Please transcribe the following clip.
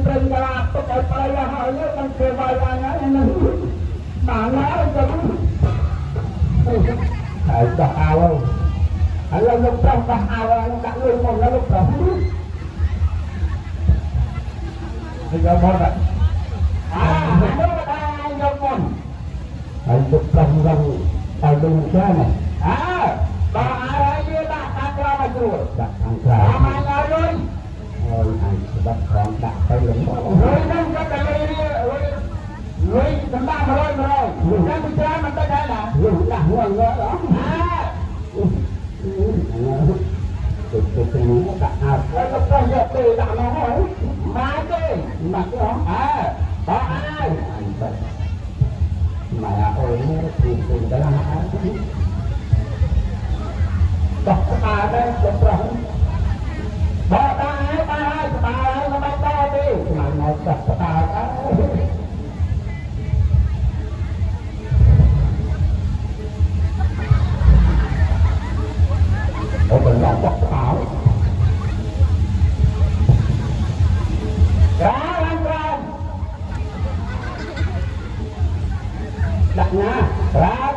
ព្រឹងកាលាទុកឲ្យប្រៃហើយនឹងគេវាយអញហ្នឹងបានហើយទៅហើយដោះអោហើយលោកប្រុសដោះអោដាក់លុយមកលោកប្រុសហើយយកមកដាក់លោកដាក់យកមកហើយលោកប្រុសរងតែលុយចានដល់ហើយវាដាក់ខាងក្រៅមកស្រួលដាក់ខាងក្រៅមកឲ្យលុយហើយអញស្ដាប់ของដាក់ទៅលុយហ្នឹងក៏តែលុយសម្រាប់100ចាំពីច្រើនមិនទៅដែរណាលុយដាក់ងងទៅទៅនេះដាក់អត់ហើយក៏ប្រយកទៅដាក់មកហើយមកទេមកទេដល់ហើយអញទៅមកអូននេះគឺទៅដល់ហើយដោះស្បាដែរទៅប្រហែលដល់ហើយស្បាហើយមិនបាច់តទេមកដោះស្បាហើយអូនដល់ដោះស្បាឡើងក្រៅដាក់ណា